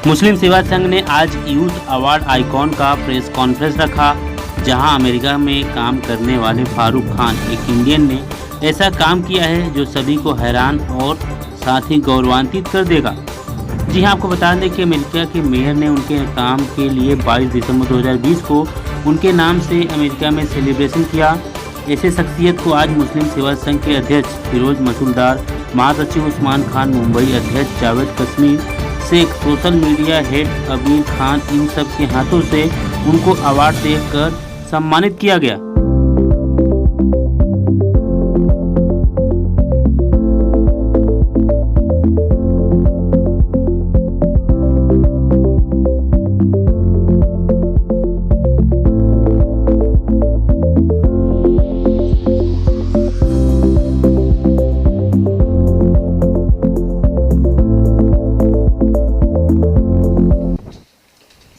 मुस्लिम सेवा संघ ने आज यूथ अवार्ड आइकॉन का प्रेस कॉन्फ्रेंस रखा, जहां अमेरिका में काम करने वाले फारूक खान, एक इंडियन ने ऐसा काम किया है जो सभी को हैरान और साथ ही गौरवान्वित कर देगा। जी हां, आपको बता दें कि अमेरिका के मेयर ने उनके काम के लिए 22 दिसंबर 2020 को उनके नाम से अमेरिका में सेलिब्रेशन किया। ऐसे शख्सियत को आज मुस्लिम सेवा संघ के अध्यक्ष फिरोज मसूलदार, महासचिव उस्मान खान, मुंबई अध्यक्ष Javed Kashmir Shaikh, social media head Amir Khan, इन सब के हाथों से उनको अवार्ड देकर सम्मानित किया गया।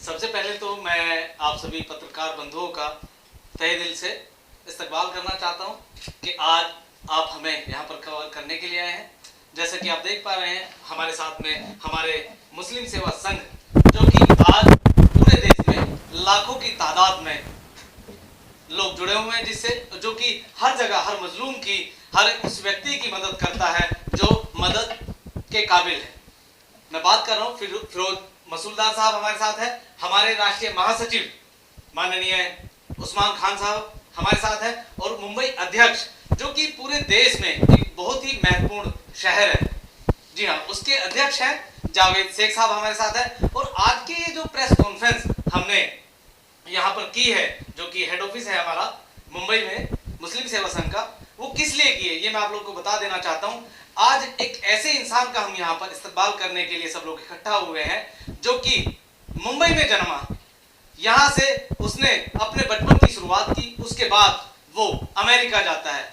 सबसे पहले तो मैं आप सभी पत्रकार बंधुओं का तहे दिल से इस्तकबाल करना चाहता हूं कि आज आप हमें यहां पर कवर करने के लिए आए हैं। जैसा कि आप देख पा रहे हैं, हमारे साथ में हमारे मुस्लिम सेवा संघ, जो कि आज पूरे देश में लाखों की तादाद में लोग जुड़े हुए हैं, जिससे जो कि हर जगह हर मजलूम की, हर उस व्यक्ति की मदद करता है जो मदद के काबिल है। मैं बात कर रहा हूँ फिरोज मसूलदार साहब हमारे साथ है, हमारे राष्ट्रीय महासचिव माननीय उस्मान खान साहब हमारे साथ है, और मुंबई अध्यक्ष, जो कि पूरे देश में एक बहुत ही महत्वपूर्ण शहर है, जी हाँ, उसके अध्यक्ष हैं जावेद शेख साहब हमारे साथ है। और आज की ये जो प्रेस कॉन्फ्रेंस हमने यहाँ पर की है, जो कि हेड ऑफिस है हमारा मुंबई में मुस्लिम सेवा संघ का, वो किस लिए की है ये मैं आप लोग को बता देना चाहता हूँ। आज एक ऐसे इंसान का हम यहाँ पर इस्तकबाल करने के लिए सब लोग इकट्ठा हुए हैं, जो कि मुंबई में जन्मा, यहाँ से उसने अपने बचपन की शुरुआत की, उसके बाद वो अमेरिका जाता है,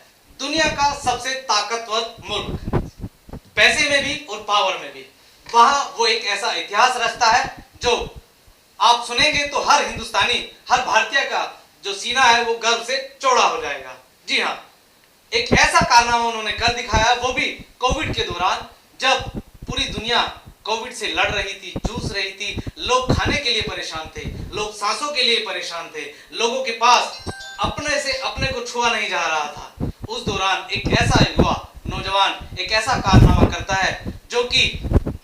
दुनिया का सबसे ताकतवर मुल्क, पैसे में भी और पावर में भी। वहां वो एक ऐसा इतिहास रचता है जो आप सुनेंगे तो हर हिंदुस्तानी, हर भारतीय का जो सीना है वो गर्व से चौड़ा हो जाएगा। जी हाँ, एक ऐसा कारनामा उन्होंने कर दिखाया, वो भी कोविड के दौरान, जब पूरी दुनिया कोविड से लड़ रही थी, जूझ रही थी, लोग खाने के लिए परेशान थे, लोग सांसों के लिए परेशान थे, लोगों के पास अपने से अपने को छुआ नहीं जा रहा था। उस दौरान एक ऐसा युवा नौजवान एक ऐसा कारनामा करता है जो कि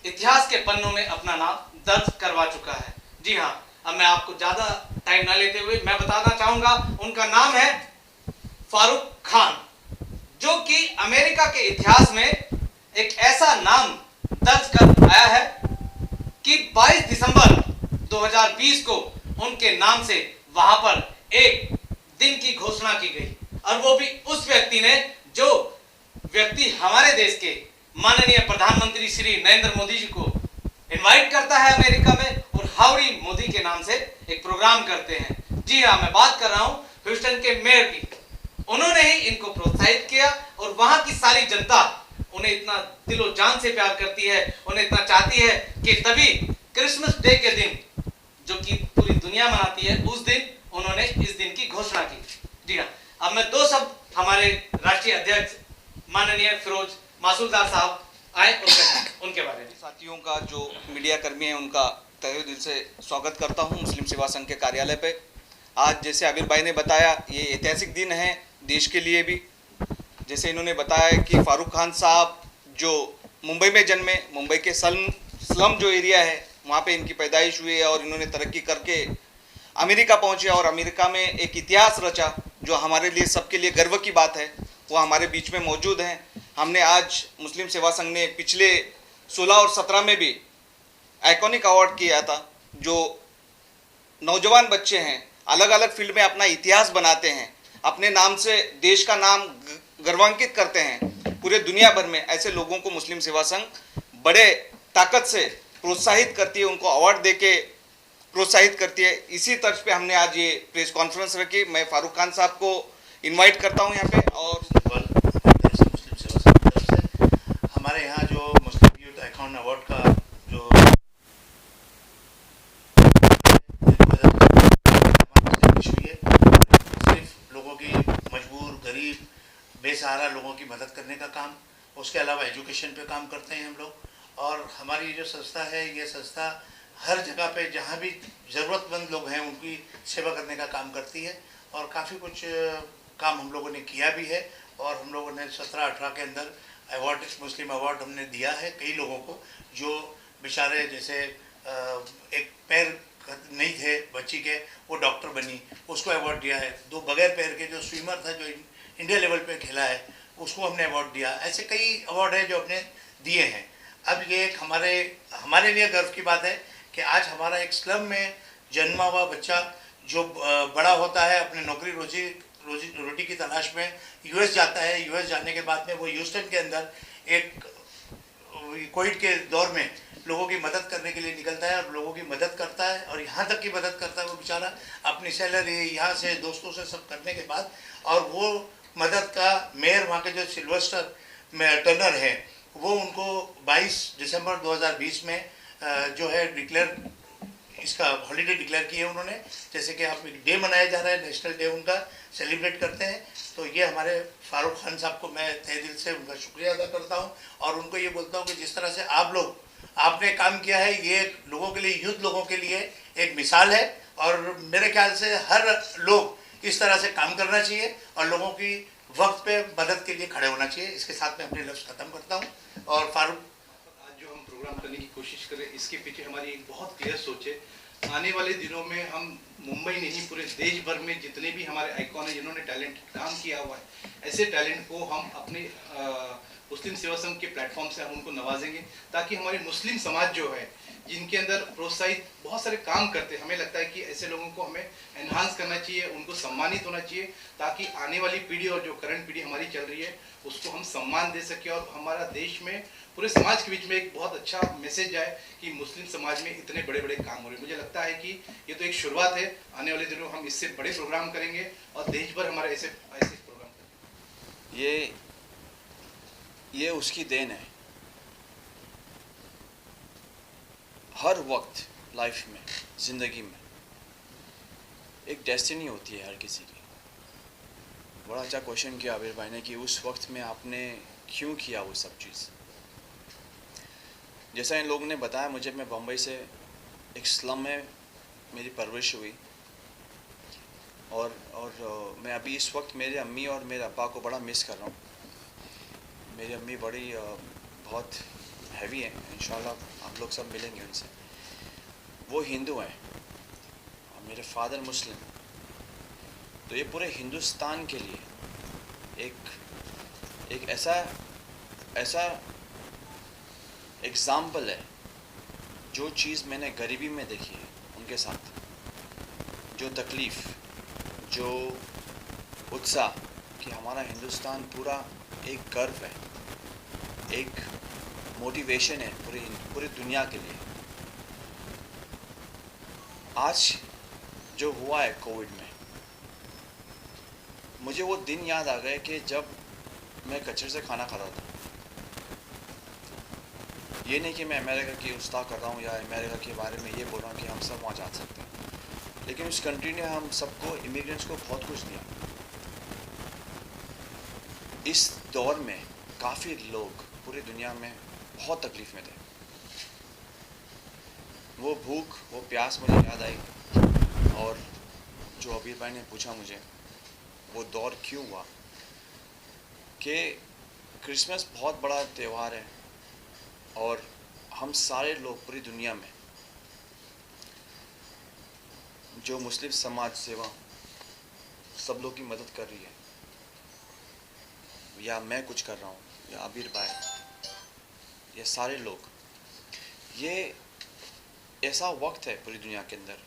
इतिहास के पन्नों में अपना नाम दर्ज करवा चुका है। जी हाँ, अब मैं आपको ज्यादा टाइम ना लेते हुए मैं बताना चाहूंगा, उनका नाम है फारूक खान, जो कि अमेरिका के इतिहास में एक ऐसा नाम दर्ज कर आया है कि 22 दिसंबर 2020 को उनके नाम से वहां पर एक दिन की घोषणा की गई, और वो भी उस व्यक्ति ने जो व्यक्ति हमारे देश के माननीय प्रधानमंत्री श्री नरेंद्र मोदी जी को इनवाइट करता है अमेरिका में, और हाउडी मोदी के नाम से एक प्रोग्राम करते हैं। जी हाँ, मैं बात कर रहा हूं ह्यूस्टन के मेयर की। उन्होंने ही इनको प्रोत्साहित किया, और वहां की सारी जनता उन्हें इतना दिलो जान से प्यार करती है, उन्हें इतना चाहती है कि तभी क्रिसमस डे के दिन, जो कि पूरी दुनिया मनाती है, उस दिन उन्होंने इस दिन की घोषणा की। जी हाँ, अब मैं दो शब्द हमारे राष्ट्रीय अध्यक्ष माननीय फिरोज मसूलदार साहब आए उनके बारे में। साथियों का जो मीडिया कर्मी है उनका तहे दिल से स्वागत करता हूं मुस्लिम सेवा संघ के कार्यालय पे। आज जैसे आबिर भाई ने बताया, ये ऐतिहासिक दिन है देश के लिए भी। जैसे इन्होंने बताया कि फारूक खान साहब जो मुंबई में जन्मे, मुंबई के स्लम जो एरिया है वहाँ पे इनकी पैदाइश हुई है, और इन्होंने तरक्की करके अमेरिका पहुँचे और अमेरिका में एक इतिहास रचा, जो हमारे लिए सबके लिए गर्व की बात है। वो हमारे बीच में मौजूद हैं। हमने आज मुस्लिम सेवा संघ ने पिछले 16 और 17 में भी आइकॉनिक अवार्ड किया था। जो नौजवान बच्चे हैं, अलग अलग फील्ड में अपना इतिहास बनाते हैं, अपने नाम से देश का नाम गर्वांकित करते हैं पूरे दुनिया भर में, ऐसे लोगों को मुस्लिम सेवा संघ बड़े ताकत से प्रोत्साहित करती है, उनको अवार्ड देके प्रोत्साहित करती है। इसी तर्ज पे हमने आज ये प्रेस कॉन्फ्रेंस रखी। मैं फारूक खान साहब को इनवाइट करता हूँ यहाँ पे। और मुस्लिम सेवा संघ की तरफ से हमारे यहाँ जो मुस्लिम यूथ आइकॉन अवार्ड का जो सिर्फ लोगों की मजबूर, गरीब, बेसहारा लोगों की मदद करने का काम, उसके अलावा एजुकेशन पे काम करते हैं हम लोग। और हमारी जो संस्था है, ये संस्था हर जगह पे जहाँ भी ज़रूरतमंद लोग हैं उनकी सेवा करने का काम करती है। और काफ़ी कुछ काम हम लोगों ने किया भी है। और हम लोगों ने 17-18 के अंदर अवार्ड, मुस्लिम अवार्ड हमने दिया है कई लोगों को, जो बेचारे जैसे एक पैर नहीं थे बच्ची के, वो डॉक्टर बनी, उसको अवार्ड दिया है। 2 बगैर पैर के जो स्विमर था, जो इंडिया लेवल पे खेला है, उसको हमने अवार्ड दिया। ऐसे कई अवार्ड है जो हमने दिए हैं। अब ये एक हमारे लिए गर्व की बात है कि आज हमारा एक स्लम में जन्मा हुआ बच्चा जो बड़ा होता है, अपने नौकरी रोटी की तलाश में यूएस जाता है। यूएस जाने के बाद में वो ह्यूस्टन के अंदर एक कोविड के दौर में लोगों की मदद करने के लिए निकलता है और लोगों की मदद करता है, और यहाँ तक की मदद करता है वो बेचारा अपनी सैलरी यहाँ से दोस्तों से सब करने के बाद। और वो मदद का मेयर वहाँ के जो सिल्वेस्टर टर्नर है, वो उनको 22 दिसंबर 2020 में जो है इसका हॉलीडे डिक्लेयर किए उन्होंने। जैसे कि आप एक डे मनाया जा रहा है, नेशनल डे उनका सेलिब्रेट करते हैं। तो ये हमारे फारूक खान साहब को मैं तहे दिल से उनका शुक्रिया अदा करता हूँ, और उनको ये बोलता हूँ कि जिस तरह से आपने काम किया है, ये लोगों के लिए, यूथ लोगों के लिए एक मिसाल है। और मेरे ख्याल से हर लोग इस तरह से काम करना चाहिए और लोगों की वक्त पे मदद के लिए खड़े होना चाहिए। इसके साथ मैं अपने लफ्ज़ ख़त्म करता हूँ। और फारूक, आज जो हम प्रोग्राम करने की कोशिश करें, इसके पीछे हमारी एक बहुत क्लियर सोच है। आने वाले दिनों में हम मुंबई नहीं, पूरे देश भर में जितने भी हमारे आइकॉन हैं, जिन्होंने टैलेंट काम किया हुआ है, ऐसे टैलेंट को हम अपने मुस्लिम सेवा संघ के प्लेटफॉर्म से हम उनको नवाजेंगे, ताकि हमारे मुस्लिम समाज जो है, जिनके अंदर प्रोत्साहित बहुत सारे काम करते हैं, हमें लगता है कि ऐसे लोगों को हमें एनहांस करना चाहिए, उनको सम्मानित होना चाहिए, ताकि आने वाली पीढ़ी और जो करंट पीढ़ी हमारी चल रही है उसको हम सम्मान दे सकें, और हमारा देश में पूरे समाज के बीच में एक बहुत अच्छा मैसेज जाए कि मुस्लिम समाज में इतने बड़े बड़े काम हो रहे हैं। मुझे लगता है कि ये तो एक शुरुआत है, आने वाले दिनों हम इससे बड़े प्रोग्राम करेंगे और देश भर हमारे ऐसे प्रोग्राम करेंगे। ये उसकी देन है। हर वक्त लाइफ में, ज़िंदगी में एक डेस्टिनी होती है हर किसी की। बड़ा अच्छा क्वेश्चन किया आबिर भाई ने कि उस वक्त में आपने क्यों किया वो सब चीज़। जैसा इन लोगों ने बताया मुझे, मैं बम्बई से एक स्लम में मेरी परवरिश हुई, और मैं अभी इस वक्त मेरे अम्मी और मेरे अब्बा को बड़ा मिस कर रहा हूँ। मेरी अम्मी बड़ी बहुत हैवी है, इंशाल्लाह आप लोग सब मिलेंगे उनसे। वो हिंदू हैं और मेरे फादर मुस्लिम। तो ये पूरे हिंदुस्तान के लिए एक ऐसा एग्ज़ाम्पल है। जो चीज़ मैंने गरीबी में देखी है उनके साथ, जो तकलीफ़, जो उत्साह कि हमारा हिंदुस्तान पूरा एक गर्व है, एक मोटिवेशन है पूरी दुनिया के लिए। आज जो हुआ है कोविड में, मुझे वो दिन याद आ गए कि जब मैं कचरे से खाना खाता था। ये नहीं कि मैं अमेरिका की उस्ताह कर रहा हूँ या अमेरिका के बारे में ये बोल रहा हूँ कि हम सब वहाँ जा सकते हैं, लेकिन उस कंट्री ने हम सबको, इमिग्रेंट्स को बहुत कुछ दिया। इस दौर में काफ़ी लोग पूरी दुनिया में बहुत तकलीफ़ में थे। वो भूख, वो प्यास मुझे याद आई, और जो अबीर भाई ने पूछा मुझे वो दौर क्यों हुआ, कि क्रिसमस बहुत बड़ा त्यौहार है और हम सारे लोग पूरी दुनिया में, जो मुस्लिम समाज सेवा सब लोग की मदद कर रही है, या मैं कुछ कर रहा हूँ, या आबिर भाई, ये सारे लोग, ये ऐसा वक्त है पूरी दुनिया के अंदर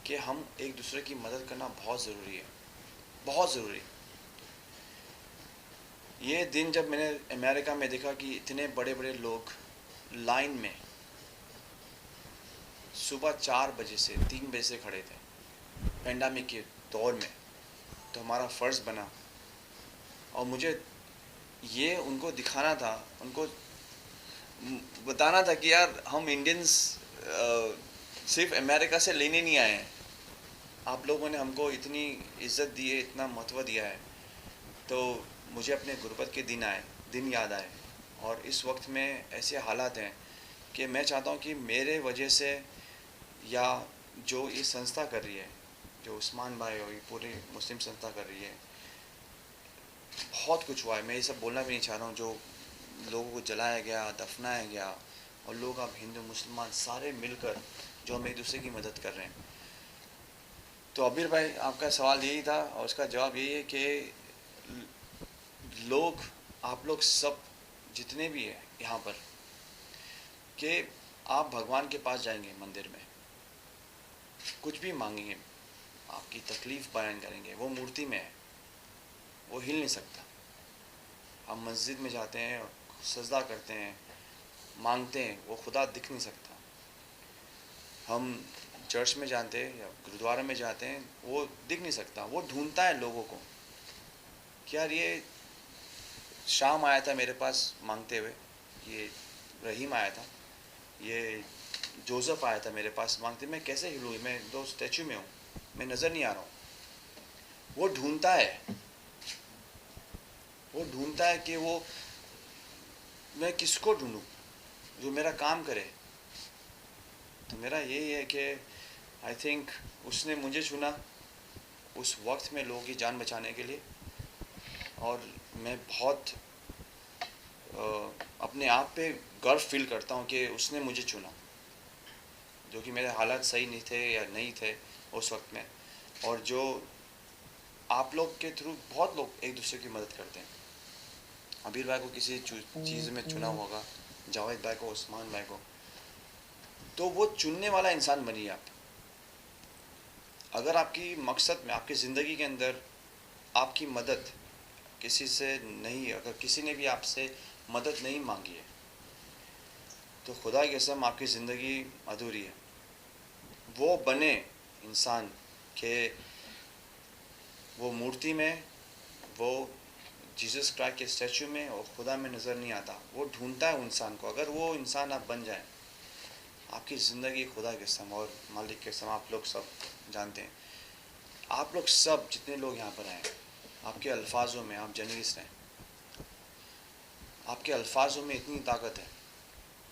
कि हम एक दूसरे की मदद करना बहुत ज़रूरी है, बहुत ज़रूरी। ये दिन जब मैंने अमेरिका में देखा कि इतने बड़े बड़े लोग लाइन में सुबह 4 बजे से 3 बजे से खड़े थे पेंडेमिक के दौर में, तो हमारा फ़र्ज़ बना, और मुझे ये उनको दिखाना था, उनको बताना था कि यार हम इंडियंस सिर्फ अमेरिका से लेने नहीं आए हैं, आप लोगों ने हमको इतनी इज़्ज़त दी है, इतना महत्व दिया है। तो मुझे अपने गुर्बत के दिन याद आए, और इस वक्त में ऐसे हालात हैं कि मैं चाहता हूँ कि मेरे वजह से या जो ये संस्था कर रही है, जो उस्मान भाई और ये पूरी मुस्लिम संस्था कर रही है, बहुत कुछ हुआ है। मैं ये सब बोलना भी नहीं चाह रहा हूँ। जो लोगों को जलाया गया, दफनाया गया, और लोग अब हिंदू मुसलमान सारे मिलकर जो हम एक दूसरे की मदद कर रहे हैं। तो अबीर भाई, आपका सवाल यही था और उसका जवाब यही है कि लोग, आप लोग सब जितने भी हैं यहाँ पर, कि आप भगवान के पास जाएंगे मंदिर में, कुछ भी मांगेंगे, आपकी तकलीफ़ बयान करेंगे, वो मूर्ति में है, वो हिल नहीं सकता। हम मस्जिद में जाते हैं, सजदा करते हैं, मांगते हैं, वो खुदा दिख नहीं सकता। हम चर्च में जाते हैं या गुरुद्वारा में जाते हैं, वो दिख नहीं सकता। वो ढूंढता है लोगों को कि यार ये शाम आया था मेरे पास मांगते हुए, ये रहीम आया था, ये जोसेफ आया था मेरे पास मांगते, मैं कैसे हिलूँ, मैं दो स्टैचू में हूँ, मैं नज़र नहीं आ रहा हूँ। वो ढूंढता है, वो ढूंढता है कि वो मैं किसको ढूंढूं जो मेरा काम करे। तो मेरा यही है कि आई थिंक उसने मुझे चुना उस वक्त में लोगों की जान बचाने के लिए, और मैं बहुत अपने आप पे गर्व फील करता हूँ कि उसने मुझे चुना, जो कि मेरे हालात सही नहीं थे या नहीं थे उस वक्त में। और जो आप लोग के थ्रू बहुत लोग एक दूसरे की मदद करते हैं। अबीर भाई को किसी चीज़ में चुना होगा, जावेद भाई को, उस्मान भाई को, तो वो चुनने वाला इंसान बनिए आप। अगर आपकी मकसद में, आपकी ज़िंदगी के अंदर आपकी मदद किसी से नहीं, अगर किसी ने भी आपसे मदद नहीं मांगी है, तो खुदा की कसम आपकी ज़िंदगी अधूरी है। वो बने इंसान के वो मूर्ति में, वो जीसस क्राइस्ट के स्टैचू में और खुदा में नज़र नहीं आता। वो ढूंढता है इंसान को। अगर वो इंसान आप बन जाएं, आपकी ज़िंदगी खुदा के कसम और मालिक के कसम, आप लोग सब जानते हैं, आप लोग सब जितने लोग यहाँ पर आए, आपके अल्फाजों में, आप जर्नलिस्ट हैं, आपके अल्फाजों में इतनी ताकत है,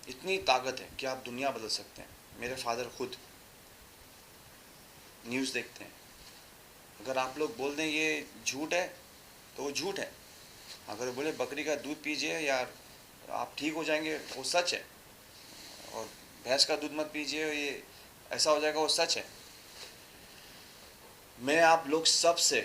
इतनी ताकत है कि आप दुनिया बदल सकते हैं। मेरे फादर खुद न्यूज़ देखते हैं। अगर आप लोग बोल दें ये झूठ है तो वो झूठ है। अगर बोले बकरी का दूध पीजिए यार आप ठीक हो जाएंगे, वो सच है। और भैंस का दूध मत पीजिए, ये ऐसा हो जाएगा, वो सच है। मैं आप लोग सब से,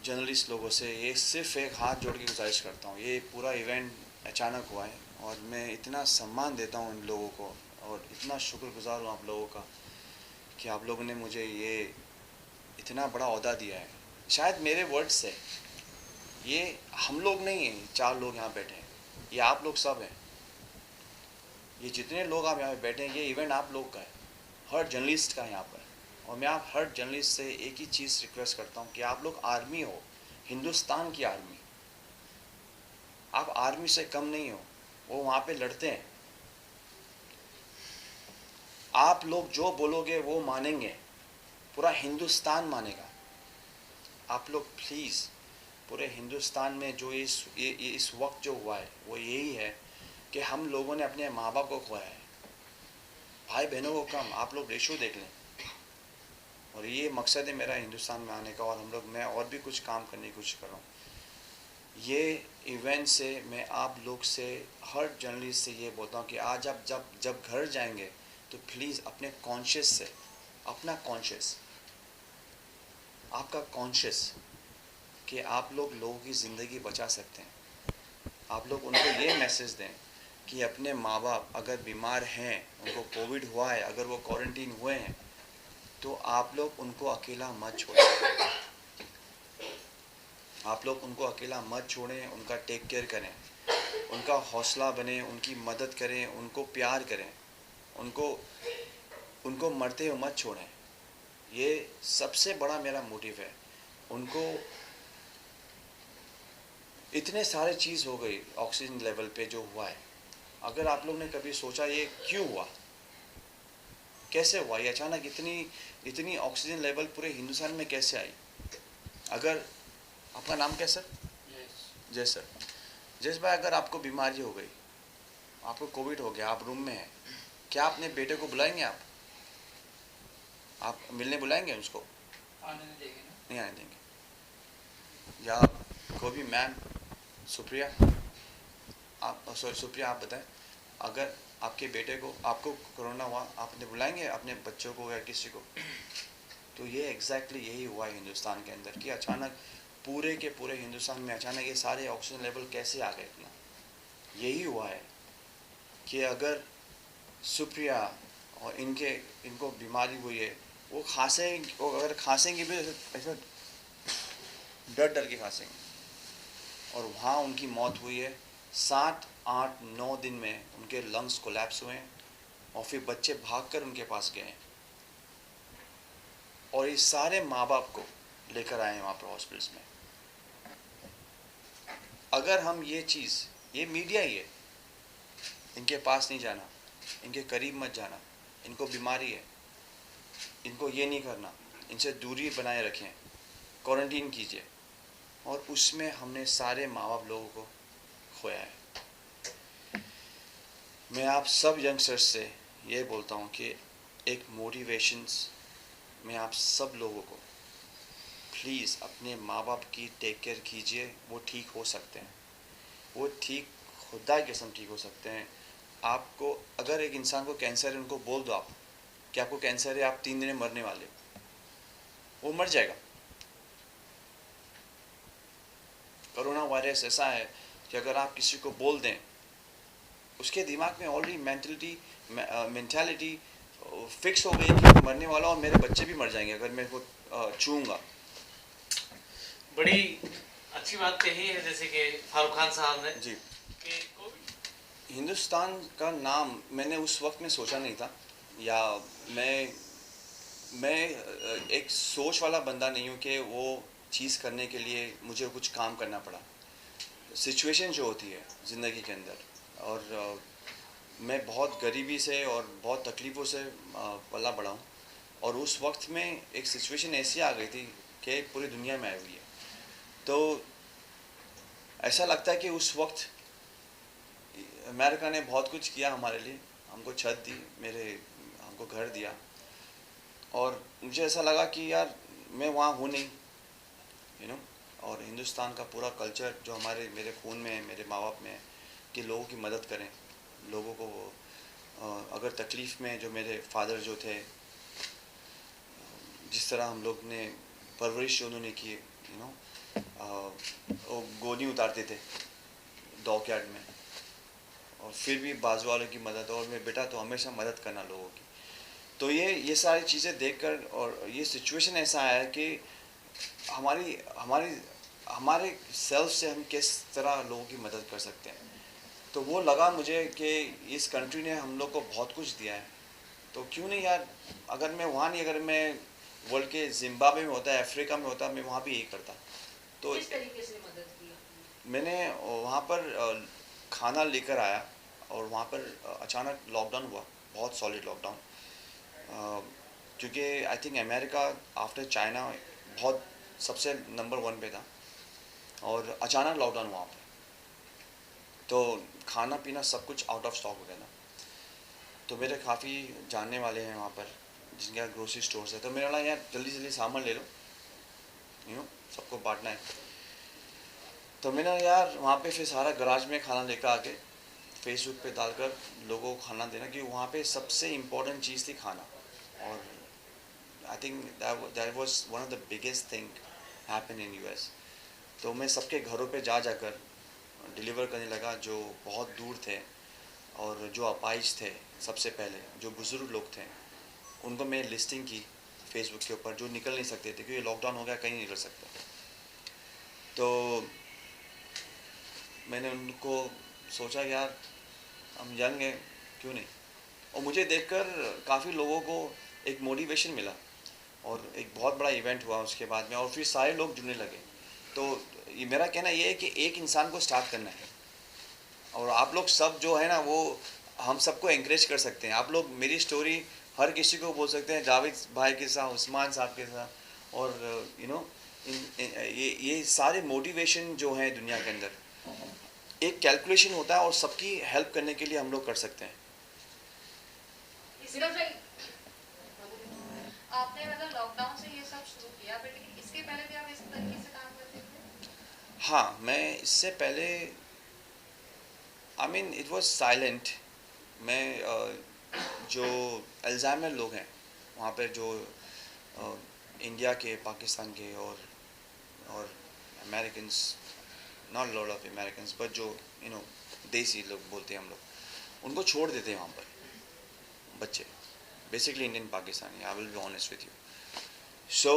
जर्नलिस्ट लोगों से, ये सिर्फ एक हाथ जोड़ के गुजारिश करता हूँ। ये पूरा इवेंट अचानक हुआ है और मैं इतना सम्मान देता हूँ इन लोगों को और इतना शुक्रगुजार हूँ आप लोगों का कि आप लोगों ने मुझे ये इतना बड़ा ओहदा दिया है। शायद मेरे वर्ड्स से, ये हम लोग नहीं हैं, 4 लोग यहाँ बैठे हैं, ये आप लोग सब हैं। ये जितने लोग आप यहाँ पे बैठे हैं, ये इवेंट आप लोग का है, हर जर्नलिस्ट का है यहाँ पर। और मैं आप हर जर्नलिस्ट से एक ही चीज़ रिक्वेस्ट करता हूँ कि आप लोग आर्मी हो, हिंदुस्तान की आर्मी। आप आर्मी से कम नहीं हो, वो वहाँ पे लड़ते हैं। आप लोग जो बोलोगे वो मानेंगे, पूरा हिंदुस्तान मानेगा। आप लोग प्लीज़, पूरे हिंदुस्तान में जो इस वक्त जो हुआ है वो यही है कि हम लोगों ने अपने माँ बाप को खोया है, भाई बहनों को कम। आप लोग रेशो देख लें। और ये मकसद है मेरा हिंदुस्तान में आने का, और हम लोग, मैं और भी कुछ काम करने की कोशिश कर रहा हूँ। ये इवेंट से मैं आप लोग से, हर जर्नलिस्ट से ये बोलता हूँ कि आज आप जब घर जाएंगे तो प्लीज़ अपने कॉन्शियस से, अपना कॉन्शियस, आपका कॉन्शियस कि आप लोग लोगों की ज़िंदगी बचा सकते हैं। आप लोग उनको ये मैसेज दें कि अपने माँ बाप अगर बीमार हैं, उनको कोविड हुआ है, अगर वो क्वारंटीन हुए हैं, तो आप लोग उनको अकेला मत छोड़ें। आप लोग उनको अकेला मत छोड़ें, उनका टेक केयर करें, उनका हौसला बने, उनकी मदद करें, उनको प्यार करें, उनको मरते हुए मत छोड़ें। ये सबसे बड़ा मेरा मोटिव है। उनको इतने सारे चीज़ हो गई ऑक्सीजन लेवल पे जो हुआ है, अगर आप लोग ने कभी सोचा ये क्यों हुआ, कैसे हुआ, ये अचानक इतनी ऑक्सीजन लेवल पूरे हिंदुस्तान में कैसे आई? अगर आपका नाम क्या सर? जय सर। जय भाई, अगर आपको बीमारी हो गई, आपको कोविड हो गया, आप रूम में हैं, क्या अपने बेटे को बुलाएंगे आप? आप मिलने बुलाएंगे उसको? आने नहीं देंगे ना। नहीं आने देंगे। या कोई भी मैम, सुप्रिया, आप सॉरी सुप्रिया, आप बताएं, अगर आपके बेटे को, आपको कोरोना हुआ, आपने बुलाएंगे अपने बच्चों को या किसी को? तो ये एग्जैक्टली यही हुआ है हिंदुस्तान के अंदर कि अचानक पूरे के पूरे हिंदुस्तान में अचानक ये सारे ऑक्सीजन लेवल कैसे आ गए इतना। यही हुआ है कि अगर सुप्रिया और इनको बीमारी हुई है, वो अगर खांसेंगे भी ऐसा डर डर के खांसेंगे, और वहाँ उनकी मौत हुई है। 7, 8, 9 दिन में उनके लंग्स कोलैप्स हुए हैं, और फिर बच्चे भागकर उनके पास गए हैं, और ये सारे माँ बाप को लेकर आए हैं वहाँ पर हॉस्पिटल्स में। अगर हम ये चीज़, ये मीडिया ही है, इनके पास नहीं जाना, इनके करीब मत जाना, इनको बीमारी है, इनको ये नहीं करना, इनसे दूरी बनाए रखें, क्वारंटीन कीजिए, और उसमें हमने सारे माँ बाप लोगों को खोया है। मैं आप सब यंगस्टर्स से ये बोलता हूँ कि एक मोटिवेशंस में आप सब लोगों को प्लीज़ अपने माँ बाप की टेक केयर कीजिए। वो ठीक हो सकते हैं, वो ठीक खुदा की कसम ठीक हो सकते हैं। आपको अगर एक इंसान को कैंसर है, उनको बोल दो आप कि आपको कैंसर है, आप 3 दिन में मरने वाले हो, वो मर जाएगा। कोरोना वायरस ऐसा है कि अगर आप किसी को बोल दें, उसके दिमाग में ऑलरेडी मेंटालिटी फिक्स हो गई कि मैं मरने वाला हूँ और मेरे बच्चे भी मर जाएंगे अगर मैं को छूऊंगा। बड़ी अच्छी बात कही है जैसे कि फारूक खान साहब ने जी, कि कोविड हिंदुस्तान का नाम मैंने उस वक्त में सोचा नहीं था, या मैं एक सोच वाला बंदा नहीं हूँ कि वो चीज़ करने के लिए मुझे कुछ काम करना पड़ा। सिचुएशन जो होती है ज़िंदगी के अंदर, और मैं बहुत गरीबी से और बहुत तकलीफ़ों से पला बड़ा हूँ, और उस वक्त में एक सिचुएशन ऐसी आ गई थी कि पूरी दुनिया में आई हुई है। तो ऐसा लगता है कि उस वक्त अमेरिका ने बहुत कुछ किया हमारे लिए, हमको छत दी, हमको घर दिया, और मुझे ऐसा लगा कि यार मैं वहाँ हूँ नहीं, और हिंदुस्तान का पूरा कल्चर जो मेरे खून में है, मेरे माँ बाप में है, कि लोगों की मदद करें, लोगों को अगर तकलीफ़ में, जो मेरे फादर जो थे, जिस तरह हम लोग ने परवरिश उन्होंने की, वो गोली उतारते थे डॉकयार्ड में, और फिर भी बाजू वालों की मदद, और मेरे बेटा तो हमेशा मदद करना लोगों की। तो ये सारी चीज़ें देखकर, और ये सिचुएशन ऐसा आया कि हमारे सेल्फ से हम किस तरह लोगों की मदद कर सकते हैं। तो वो लगा मुझे कि इस कंट्री ने हम लोग को बहुत कुछ दिया है, तो क्यों नहीं यार, अगर मैं वहाँ नहीं, अगर मैं वर्ल्ड के जिम्बाब्वे में होता, अफ्रीका में होता, मैं वहाँ भी यही करता। तो किस तरीके से मदद की? मैंने वहाँ पर खाना लेकर आया, और वहाँ पर अचानक लॉकडाउन हुआ, बहुत सॉलिड लॉकडाउन, क्योंकि I think America after China बहुत सबसे नंबर 1 पे था, और अचानक लॉकडाउन वहाँ पर, तो खाना पीना सब कुछ आउट ऑफ स्टॉक हो गया था। तो मेरे काफ़ी जानने वाले हैं वहाँ पर जिनके ग्रोसरी स्टोर्स है, तो मेरा यार जल्दी जल्दी सामान ले लो, सबको बांटना है। तो मैंने यार वहाँ पे फिर सारा गराज में खाना लेकर आके फेसबुक पे डालकर लोगों को खाना देना, कि वहाँ पे सबसे इम्पोर्टेंट चीज़ थी खाना, और I think that was one of the biggest thing happen in US। तो मैं सबके घरों पे जाकर डिलीवर करने लगा, जो बहुत दूर थे और जो अपाहिज थे, सबसे पहले जो बुज़ुर्ग लोग थे, उनको मैं लिस्टिंग की फेसबुक के ऊपर, जो निकल नहीं सकते थे क्योंकि लॉकडाउन हो गया, कहीं नहीं निकल सकते। तो मैंने उनको सोचा यार हम यंग हैं, क्यों नहीं, और मुझे देखकर काफ़ी लोगों को एक मोटिवेशन मिला, और एक बहुत बड़ा इवेंट हुआ उसके बाद में, और फिर सारे लोग जुड़ने लगे। तो ये मेरा कहना ये है कि एक इंसान को स्टार्ट करना है, और आप लोग सब जो है ना, वो हम सबको एंकरेज कर सकते हैं। आप लोग मेरी स्टोरी हर किसी को बोल सकते हैं, जावेद भाई के साथ, उस्मान साहब के साथ, और ये सारे मोटिवेशन जो हैं दुनिया के अंदर, एक कैलकुलेशन होता है, और सबकी हेल्प करने के लिए हम लोग कर सकते हैं। सिर्फ आपने मतलब लॉकडाउन से ये सब शुरू किया, बट लेकिन इसके पहले भी आप इस तरीके से काम करते थे? हाँ, मैं इससे पहले I mean it was silent. मैं जो अल्जामिया लोग हैं वहाँ पर, जो इंडिया के, पाकिस्तान के और Americans, not lot of Americans but जो देसी लोग बोलते हैं हम लोग, उनको छोड़ देते हैं वहाँ पर बच्चे, basically Indian Pakistani, I will be honest with you. So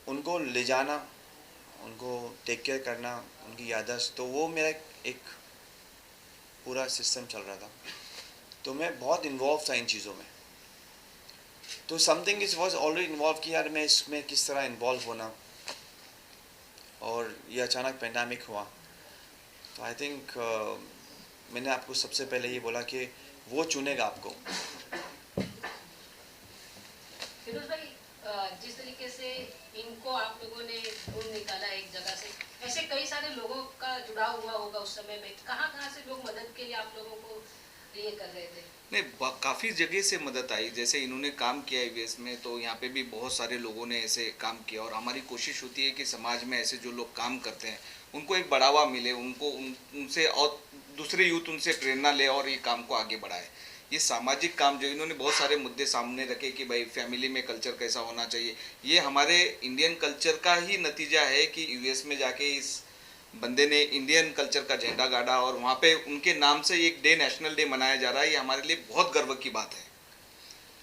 उनको ले जाना, उनको टेक केयर करना, उनकी याददाश्त, तो वो मेरा एक पूरा सिस्टम चल रहा था। तो मैं बहुत इन्वॉल्व था इन चीज़ों में। तो something is was already involve कि यार मैं इसमें किस तरह इन्वॉल्व होना, और ये अचानक पेंडेमिक हुआ। तो आई थिंक मैंने आपको सबसे पहले ये बोला कि वो चुनेगा आपको। फिरोज भाई, जिस तरीके से इनको आप लोगों ने ढूंढ निकाला एक जगह से, ऐसे कई सारे लोगों का जुड़ाव हुआ होगा उस समय में, कहाँ से लोग मदद के लिए आप लोगों को ये कर रहे थे? नहीं, काफ़ी जगह से मदद आई। जैसे इन्होंने काम किया यूएस में, तो यहाँ पे भी बहुत सारे लोगों ने ऐसे काम किया, और हमारी कोशिश होती है कि समाज में ऐसे जो लोग काम करते हैं उनको एक बढ़ावा मिले, उनको उनसे और दूसरे यूथ उनसे प्रेरणा ले और ये काम को आगे बढ़ाए। ये सामाजिक काम जो इन्होंने बहुत सारे मुद्दे सामने रखे कि भाई फैमिली में कल्चर कैसा होना चाहिए, ये हमारे इंडियन कल्चर का ही नतीजा है कि यूएस में जाके इस बंदे ने इंडियन कल्चर का झंडा गाड़ा, और वहाँ पे उनके नाम से एक डे, नेशनल डे मनाया जा रहा है। ये हमारे लिए बहुत गर्व की बात है।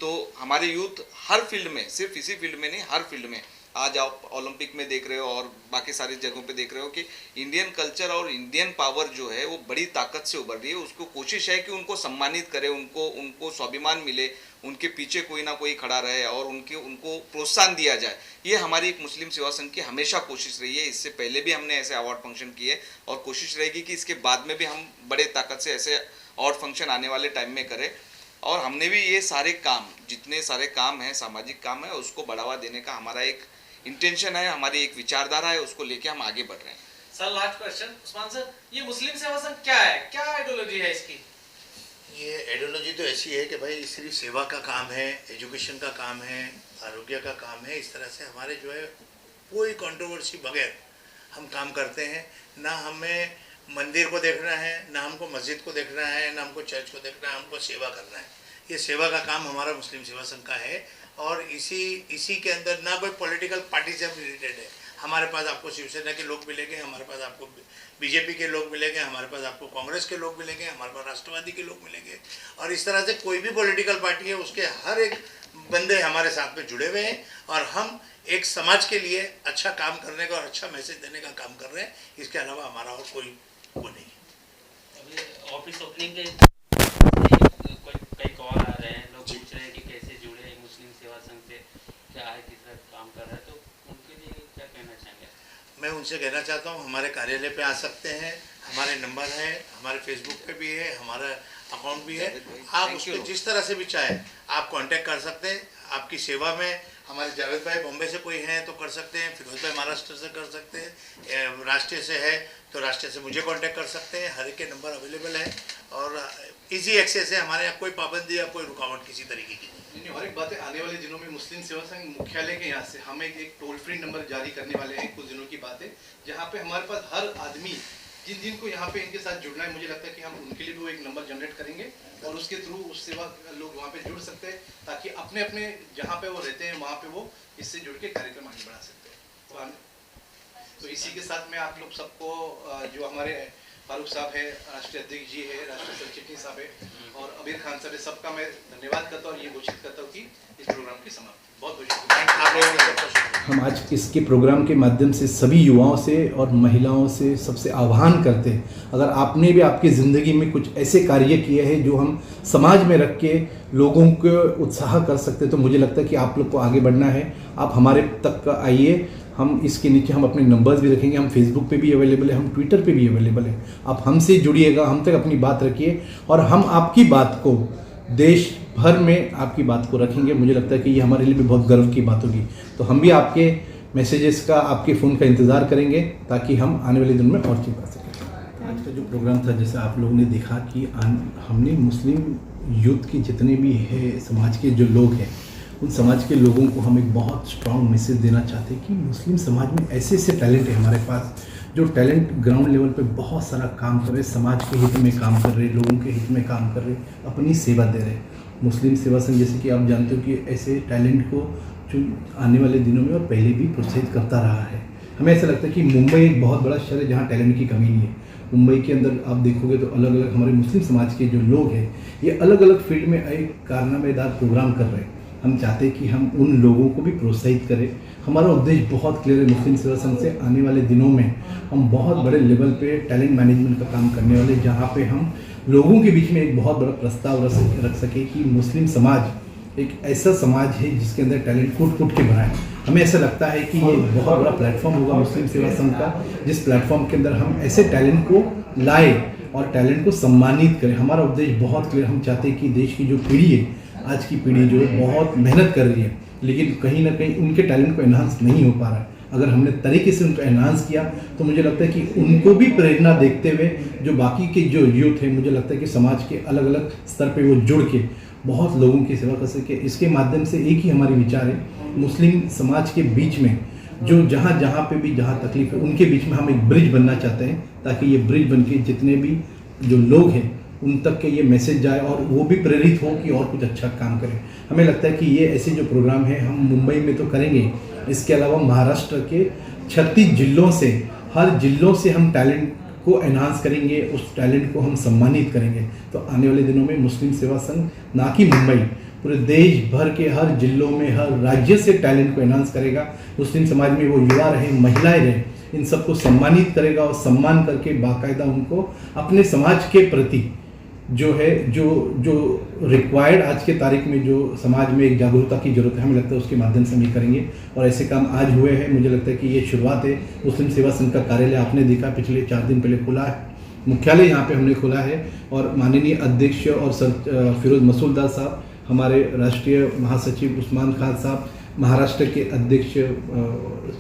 तो हमारे यूथ हर फील्ड में, सिर्फ इसी फील्ड में नहीं, हर फील्ड में, आज आप ओलंपिक में देख रहे हो और बाकी सारी जगहों पे देख रहे हो कि इंडियन कल्चर और इंडियन पावर जो है वो बड़ी ताकत से उभर रही है। उसको कोशिश है कि उनको सम्मानित करे, उनको स्वाभिमान मिले, उनके पीछे कोई ना कोई खड़ा रहे और उनको प्रोत्साहन दिया जाए। ये हमारी एक मुस्लिम सेवा संघ की हमेशा कोशिश रही है। इससे पहले भी हमने ऐसे अवार्ड फंक्शन किए, और कोशिश रहेगी कि इसके बाद में भी हम बड़े ताकत से ऐसे अवार्ड फंक्शन आने वाले टाइम में करें। और हमने भी ये सारे काम, जितने सारे काम हैं, सामाजिक काम है, उसको बढ़ावा देने का हमारा एक इंटेंशन है, हमारी एक विचारधारा है, उसको लेके हम आगे बढ़ रहे हैं। Sir last question, Usman sir, ये मुस्लिम सेवा संघ क्या है, क्या आइडियोलॉजी है इसकी? ये आइडियोलॉजी तो ऐसी है कि भाई सिर्फ सेवा का काम है, एजुकेशन का काम है, आरोग्य का काम है। इस तरह से हमारे जो है कोई कंट्रोवर्सी बगैर हम काम करते हैं। ना हमें मंदिर को देखना है, ना हमको मस्जिद को देखना है, ना हमको चर्च को देखना है, हमको सेवा करना है। ये सेवा का काम हमारा मुस्लिम सेवा संघ का है, और इसी के अंदर ना कोई पॉलिटिकल पार्टी से रिलेटेड है। हमारे पास आपको शिवसेना के लोग मिलेंगे, हमारे पास आपको बीजेपी के लोग मिलेंगे, हमारे पास आपको कांग्रेस के लोग मिलेंगे, हमारे पास राष्ट्रवादी के लोग मिलेंगे, और इस तरह से कोई भी पॉलिटिकल पार्टी है उसके हर एक बंदे हमारे साथ में जुड़े हुए हैं, और हम एक समाज के लिए अच्छा काम करने का और अच्छा मैसेज देने का काम कर रहे हैं। इसके अलावा हमारा और कोई वो नहीं है। अभी ऑफिस ओपनिंग के कई कॉल आ रहे हैं, लोग पूछ रहे हैं कि कैसे जुड़े मुस्लिम सेवा संघ से, क्या है, किस तरह काम कर रहा है, तो उनके लिए क्या कहना चाहेंगे? मैं उनसे कहना चाहता हूँ हमारे कार्यालय पे आ सकते हैं, हमारे नंबर है, हमारे फेसबुक पे भी है, हमारा अकाउंट भी है। आप उस पर जिस तरह से भी चाहे आप कांटेक्ट कर सकते हैं। आपकी सेवा में हमारे जावेद भाई बॉम्बे से कोई हैं तो कर सकते हैं, फिरोज भाई महाराष्ट्र से कर सकते हैं, राष्ट्रीय से है तो राष्ट्रीय से मुझे कांटेक्ट कर सकते हैं। हर एक के नंबर अवेलेबल है और इजी एक्सेस है। हमारे यहाँ कोई पाबंदी या कोई रुकावट किसी तरीके की नहीं। और एक बात है, आने वाले दिनों में मुस्लिम सेवा संघ मुख्यालय के यहाँ से हम एक टोल फ्री नंबर जारी करने वाले हैं कुछ दिनों की बात है, जहाँ पे हमारे पास हर आदमी जिन को यहाँ पे इनके साथ जुड़ना है, मुझे लगता है कि हम उनके लिए भी वो एक नंबर जनरेट करेंगे और उसके थ्रू उस सेवा लोग वहाँ पे जुड़ सकते हैं, ताकि अपने अपने जहाँ पे वो रहते हैं वहाँ पे वो इससे जुड़ के कार्यक्रम आगे बढ़ा सकते हैं। तो इसी के साथ में आप लोग सबको जो हमारे फारूक साहब है, राष्ट्रीय अध्यक्ष जी है, राष्ट्रीय सचिव साहब है और अबीर खान साहब है, सबका मैं धन्यवाद करता हूँ और ये घोषित करता हूँ कि इस प्रोग्राम की समाप्ति। बहुत बहुत शुक्रिया। हम आज इसके प्रोग्राम के माध्यम से सभी युवाओं से और महिलाओं से सबसे आह्वान करते हैं, अगर आपने भी आपकी ज़िंदगी में कुछ ऐसे कार्य किए हैं जो हम समाज में रख के लोगों को उत्साह कर सकते हैं, तो मुझे लगता है कि आप लोग को आगे बढ़ना है। आप हमारे तक आइए, हम इसके नीचे हम अपने नंबर्स भी रखेंगे, हम फेसबुक पे भी अवेलेबल है, हम ट्विटर पे भी अवेलेबल है। आप हमसे जुड़िएगा, हम तक अपनी बात रखिए और हम आपकी बात को देश भर में आपकी बात को रखेंगे। मुझे लगता है कि ये हमारे लिए भी बहुत गर्व की बात होगी। तो हम भी आपके मैसेजेस का, आपके फ़ोन का इंतज़ार करेंगे ताकि हम आने वाले दिनों में और चीज़ कर सकें। आज का जो प्रोग्राम था, जैसे आप लोगों ने देखा कि हमने मुस्लिम यूथ के जितने भी है समाज के जो लोग हैं उन समाज के लोगों को हम एक बहुत स्ट्रांग मैसेज देना चाहते हैं कि मुस्लिम समाज में ऐसे ऐसे टैलेंट है हमारे पास, जो टैलेंट ग्राउंड लेवल पे बहुत सारा काम कर रहे, समाज के हित में काम कर रहे, लोगों के हित में काम कर रहे, अपनी सेवा दे रहे। मुस्लिम सेवा संघ जैसे कि आप जानते हो कि ऐसे टैलेंट को जो आने वाले दिनों में और पहले भी प्रोत्साहित करता रहा है। हमें ऐसा लगता है कि मुंबई एक बहुत बड़ा शहर है जहाँ टैलेंट की कमी नहीं है। मुंबई के अंदर आप देखोगे तो अलग अलग हमारे मुस्लिम समाज के जो लोग हैं ये अलग अलग फील्ड में एक कारनामेदार प्रोग्राम कर रहे हैं। हम चाहते हैं कि हम उन लोगों को भी प्रोत्साहित करें। हमारा उद्देश्य बहुत क्लियर है, मुस्लिम सेवा संघ से आने वाले दिनों में हम बहुत बड़े लेवल पे टैलेंट मैनेजमेंट का काम करने वाले, जहाँ पे हम लोगों के बीच में एक बहुत बड़ा प्रस्ताव रख सके कि मुस्लिम समाज एक ऐसा समाज है जिसके अंदर टैलेंट कूट के भरा है। हमें ऐसा लगता है कि ये बहुत बड़ा प्लेटफॉर्म होगा मुस्लिम सेवा संघ का, जिस प्लेटफॉर्म के अंदर हम ऐसे टैलेंट को लाए और टैलेंट को सम्मानित करें। हमारा उद्देश्य बहुत क्लियर, हम चाहते हैं कि देश की जो पीढ़ी है, आज की पीढ़ी जो बहुत मेहनत कर रही है, लेकिन कहीं ना कहीं उनके टैलेंट को एनहांस नहीं हो पा रहा है। अगर हमने तरीके से उनको एनहांस किया तो मुझे लगता है कि उनको भी प्रेरणा देखते हुए जो बाकी के जो यूथ है, मुझे लगता है कि समाज के अलग अलग स्तर पे वो जुड़ के बहुत लोगों की सेवा कर सके। इसके माध्यम से एक ही हमारी विचार है, मुस्लिम समाज के बीच में जो जहाँ पे भी जहाँ तकलीफ है उनके बीच में हम एक ब्रिज बनना चाहते हैं, ताकि ये ब्रिज बन के जितने भी जो लोग हैं उन तक के ये मैसेज जाए और वो भी प्रेरित हो कि और कुछ अच्छा काम करें। हमें लगता है कि ये ऐसे जो प्रोग्राम है हम मुंबई में तो करेंगे, इसके अलावा महाराष्ट्र के 36 जिलों से, हर जिलों से हम टैलेंट को एनहांस करेंगे, उस टैलेंट को हम सम्मानित करेंगे। तो आने वाले दिनों में मुस्लिम सेवा संघ ना कि मुंबई, पूरे देश भर के हर जिलों में, हर राज्य से टैलेंट को एनहांस करेगा। मुस्लिम समाज में वो युवा रहे, महिलाएं रहे, इन सबको सम्मानित करेगा और सम्मान करके बाकायदा उनको अपने समाज के प्रति जो है जो रिक्वायर्ड आज के तारीख में जो समाज में एक जागरूकता की जरूरत है, हमें लगता है उसके माध्यम से हम ये करेंगे। और ऐसे काम आज हुए हैं, मुझे लगता है कि ये शुरुआत है। मुस्लिम सेवा संघ का कार्यालय आपने देखा पिछले 4 दिन पहले खुला है, मुख्यालय यहाँ पे हमने खोला है और माननीय अध्यक्ष और सर फिरोज मसूलदार साहब, हमारे राष्ट्रीय महासचिव उस्मान खान साहब, महाराष्ट्र के अध्यक्ष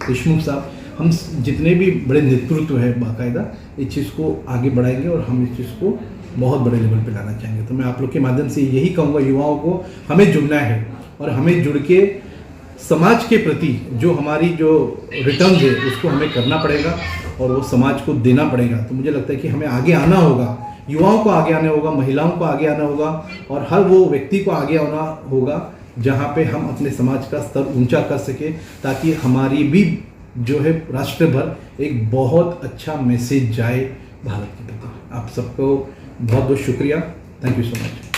देशमुख साहब, हम जितने भी बड़े नेतृत्व है बाकायदा इस चीज़ को आगे बढ़ाएंगे और हम इस चीज़ को बहुत बड़े लेवल पे लाना चाहेंगे। तो मैं आप लोग के माध्यम से यही कहूँगा, युवाओं को हमें जुड़ना है और हमें जुड़ के समाज के प्रति जो हमारी जो रिटर्न है उसको हमें करना पड़ेगा और वो समाज को देना पड़ेगा। तो मुझे लगता है कि हमें आगे आना होगा, युवाओं को आगे आना होगा, महिलाओं को आगे आना होगा और हर वो व्यक्ति को आगे आना होगा जहाँ पे हम अपने समाज का स्तर ऊंचा कर सके, ताकि हमारी भी जो है राष्ट्र भर एक बहुत अच्छा मैसेज जाए भारत के प्रति। आप सबको बहुत बहुत शुक्रिया। Thank you so much.